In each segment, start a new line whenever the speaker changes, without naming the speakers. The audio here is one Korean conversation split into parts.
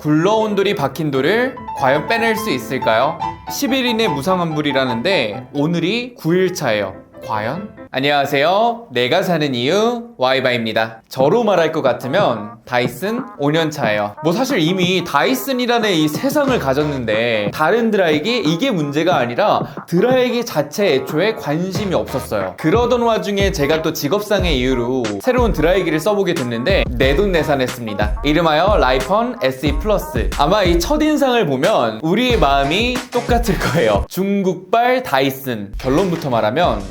굴러온 돌이 박힌 돌을 과연 빼낼 수 있을까요? 10일 이내 무상환불이라는데 오늘이 9일차예요. 과연? 안녕하세요. 내가 사는 이유 와이바입니다. 저로 말할 것 같으면 다이슨 5년차예요. 뭐 사실 이미 다이슨이라는 이 세상을 가졌는데 다른 드라이기 이게 문제가 아니라 드라이기 자체에 애초에 관심이 없었어요. 그러던 와중에 제가 또 직업상의 이유로 새로운 드라이기를 써보게 됐는데 내돈내산했습니다. 이름하여 라이펀 SE 플러스. 아마 이 첫인상을 보면 우리의 마음이 똑같을 거예요. 중국발 다이슨. 결론부터 말하면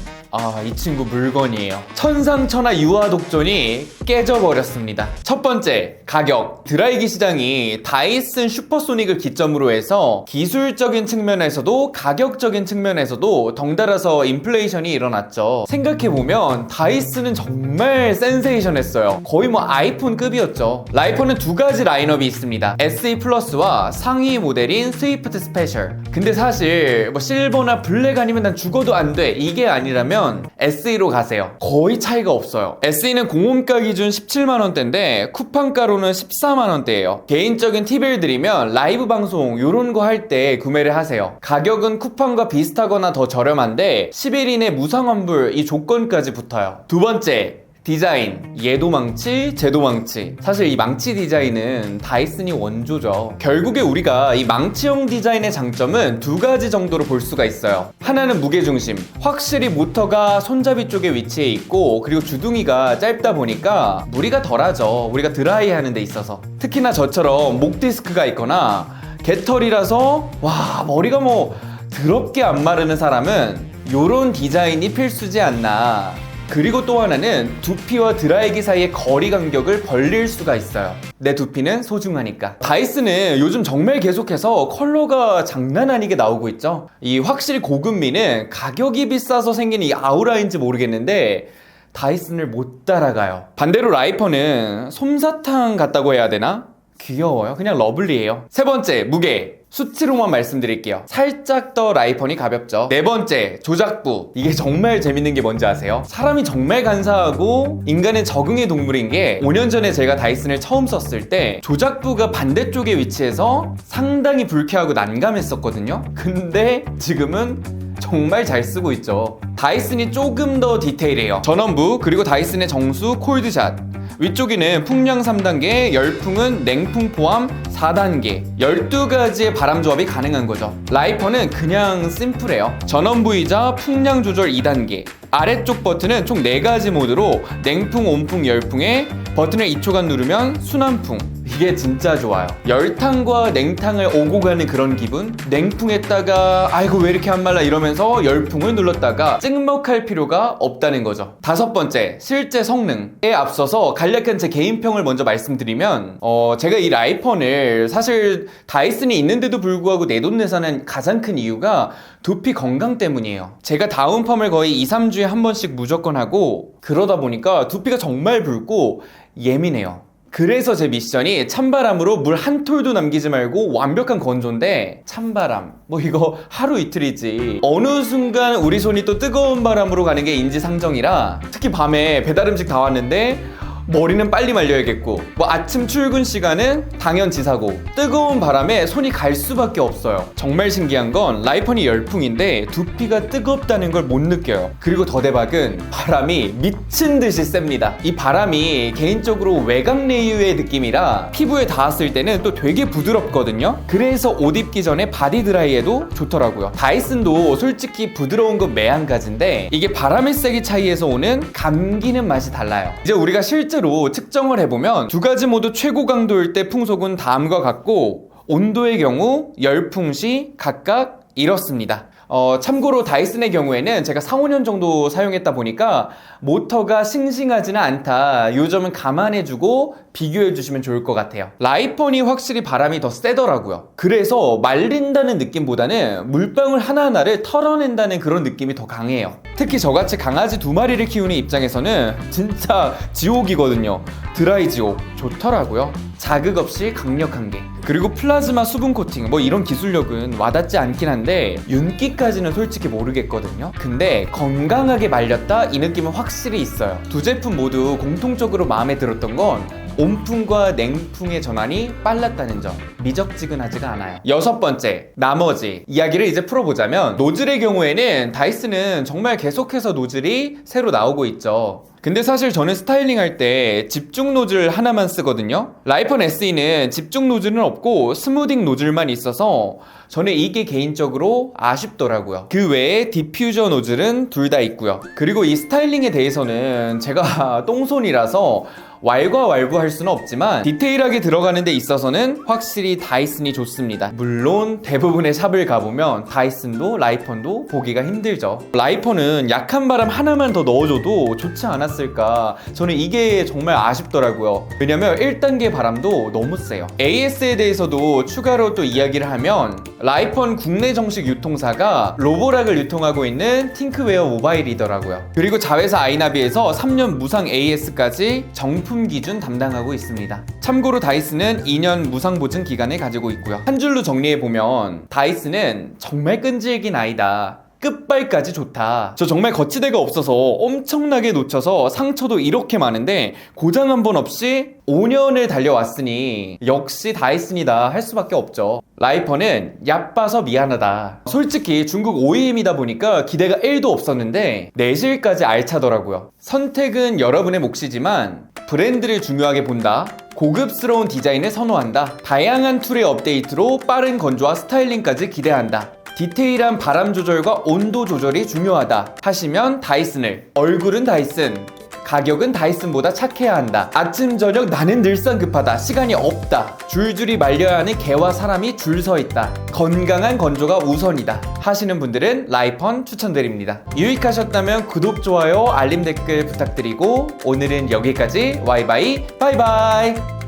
이 친구 물건이에요. 천상천하 유아독존이 깨져버렸습니다. 첫 번째, 가격. 드라이기 시장이 다이슨 슈퍼소닉을 기점으로 해서 기술적인 측면에서도 가격적인 측면에서도 덩달아서 인플레이션이 일어났죠. 생각해보면 다이슨은 정말 센세이션했어요. 거의 뭐 아이폰급이었죠. 라이펀은 두 가지 라인업이 있습니다. SE 플러스와 상위 모델인 스위프트 스페셜. 근데 사실 뭐 실버나 블랙 아니면 난 죽어도 안 돼, 이게 아니라면 SE로 가세요. 거의 차이가 없어요. SE는 공홈가 기준 17만원대인데 쿠팡가로는 14만원대예요. 개인적인 팁을 드리면 라이브 방송 요런 거 할 때 구매를 하세요. 가격은 쿠팡과 비슷하거나 더 저렴한데 10일 이내 무상환불 이 조건까지 붙어요. 두 번째, 디자인. 얘도 망치, 쟤도 망치. 사실 이 망치 디자인은 다이슨이 원조죠. 결국에 우리가 이 망치형 디자인의 장점은 두 가지 정도로 볼 수가 있어요. 하나는 무게중심. 확실히 모터가 손잡이 쪽에 위치해 있고, 그리고 주둥이가 짧다 보니까 무리가 덜하죠. 우리가 드라이 하는 데 있어서. 특히나 저처럼 목 디스크가 있거나 개털이라서 머리가 뭐 더럽게 안 마르는 사람은 요런 디자인이 필수지 않나. 그리고 또 하나는 두피와 드라이기 사이의 거리 간격을 벌릴 수가 있어요. 내 두피는 소중하니까. 다이슨은 요즘 정말 계속해서 컬러가 장난 아니게 나오고 있죠. 이 확실히 고급미는 가격이 비싸서 생긴 이 아우라인지 모르겠는데 다이슨을 못 따라가요. 반대로 라이펀은 솜사탕 같다고 해야 되나? 귀여워요. 그냥 러블리해요. 세 번째, 무게. 수치로만 말씀드릴게요. 살짝 더 라이펀이 가볍죠. 네 번째, 조작부. 이게 정말 재밌는 게 뭔지 아세요? 사람이 정말 간사하고 인간은 적응의 동물인 게 5년 전에 제가 다이슨을 처음 썼을 때 조작부가 반대쪽에 위치해서 상당히 불쾌하고 난감했었거든요. 근데 지금은 정말 잘 쓰고 있죠. 다이슨이 조금 더 디테일해요. 전원부, 그리고 다이슨의 정수 콜드샷. 위쪽에는 풍량 3단계, 열풍은 냉풍 포함 4단계 12가지의 바람 조합이 가능한 거죠. 라이펀은 그냥 심플해요. 전원부이자 풍량 조절 2단계. 아래쪽 버튼은 총 4가지 모드로 냉풍, 온풍, 열풍에 버튼을 2초간 누르면 순환풍. 이게 진짜 좋아요. 열탕과 냉탕을 오고 가는 그런 기분? 냉풍했다가 아이고 왜 이렇게 안 말라 이러면서 열풍을 눌렀다가 찍먹할 필요가 없다는 거죠. 다섯 번째, 실제 성능에 앞서서 간략한 제 개인평을 먼저 말씀드리면 제가 이 라이펀을 사실 다이슨이 있는데도 불구하고 내돈내산한 가장 큰 이유가 두피 건강 때문이에요. 제가 다운펌을 거의 2-3주에 한 번씩 무조건 하고 그러다 보니까 두피가 정말 붉고 예민해요. 그래서 제 미션이 찬바람으로 물 한 톨도 남기지 말고 완벽한 건조인데, 찬바람 뭐 이거 하루 이틀이지 어느 순간 우리 손이 또 뜨거운 바람으로 가는 게 인지상정이라, 특히 밤에 배달음식 다 왔는데 머리는 빨리 말려야겠고 뭐 아침 출근 시간은 당연지사고 뜨거운 바람에 손이 갈 수밖에 없어요. 정말 신기한 건 라이펀이 열풍인데 두피가 뜨겁다는 걸 못 느껴요. 그리고 더 대박은 바람이 미친 듯이 셉니다. 이 바람이 개인적으로 외곽 레이어의 느낌이라 피부에 닿았을 때는 또 되게 부드럽거든요. 그래서 옷 입기 전에 바디 드라이에도 좋더라고요. 다이슨도 솔직히 부드러운 건 매한가지인데 이게 바람의 세기 차이에서 오는 감기는 맛이 달라요. 이제 우리가 실제로 측정을 해보면 두 가지 모두 최고 강도일 때 풍속은 다음과 같고 온도의 경우 열풍 시 각각 이렇습니다. 참고로 다이슨의 경우에는 제가 4-5년 정도 사용했다 보니까 모터가 싱싱하지는 않다. 이 점은 감안해주고 비교해주시면 좋을 것 같아요. 라이펀이 확실히 바람이 더 세더라고요. 그래서 말린다는 느낌보다는 물방울 하나하나를 털어낸다는 그런 느낌이 더 강해요. 특히 저같이 강아지 2마리를 키우는 입장에서는 진짜 지옥이거든요. 드라이 지옥. 좋더라고요. 자극 없이 강력한 게. 그리고 플라즈마 수분 코팅 뭐 이런 기술력은 와닿지 않긴 한데 윤기까지는 솔직히 모르겠거든요. 근데 건강하게 말렸다 이 느낌은 확실히 있어요. 두 제품 모두 공통적으로 마음에 들었던 건 온풍과 냉풍의 전환이 빨랐다는 점, 미적지근하지가 않아요. 여섯 번째, 나머지 이야기를 이제 풀어보자면, 노즐의 경우에는 다이슨은 정말 계속해서 노즐이 새로 나오고 있죠. 근데 사실 저는 스타일링 할 때 집중 노즐 하나만 쓰거든요. 라이펀 SE는 집중 노즐은 없고 스무딩 노즐만 있어서 저는 이게 개인적으로 아쉽더라고요. 그 외에 디퓨저 노즐은 둘 다 있고요. 그리고 이 스타일링에 대해서는 제가 똥손이라서 왈가왈부할 수는 없지만 디테일하게 들어가는 데 있어서는 확실히 다이슨이 좋습니다. 물론 대부분의 샵을 가보면 다이슨도 라이펀도 보기가 힘들죠. 라이펀은 약한 바람 하나만 더 넣어줘도 좋지 않았을까, 저는 이게 정말 아쉽더라고요. 왜냐면 1단계 바람도 너무 세요. AS에 대해서도 추가로 또 이야기를 하면, 라이펀 국내 정식 유통사가 로보락을 유통하고 있는 팅크웨어 모바일이더라고요. 그리고 자회사 아이나비에서 3년 무상 AS까지 정품 기준 담당하고 있습니다. 참고로 다이슨은 2년 무상 보증 기간을 가지고 있고요. 한 줄로 정리해보면, 다이슨은 정말 끈질긴 아이다, 끝발까지 좋다. 저 정말 거치대가 없어서 엄청나게 놓쳐서 상처도 이렇게 많은데 고장 한 번 없이 5년을 달려왔으니 역시 다이슨이다 할 수밖에 없죠. 라이펀은 얕봐서 미안하다. 솔직히 중국 OEM이다 보니까 기대가 1도 없었는데 내실까지 알차더라고요. 선택은 여러분의 몫이지만 브랜드를 중요하게 본다, 고급스러운 디자인을 선호한다, 다양한 툴의 업데이트로 빠른 건조와 스타일링까지 기대한다, 디테일한 바람 조절과 온도 조절이 중요하다 하시면 다이슨을, 얼굴은 다이슨, 가격은 다이슨보다 착해야 한다, 아침 저녁 나는 늘상 급하다, 시간이 없다, 줄줄이 말려야 하는 개와 사람이 줄 서 있다, 건강한 건조가 우선이다 하시는 분들은 라이펀 추천드립니다. 유익하셨다면 구독, 좋아요, 알림, 댓글 부탁드리고 오늘은 여기까지. 와이바이, 바이바이.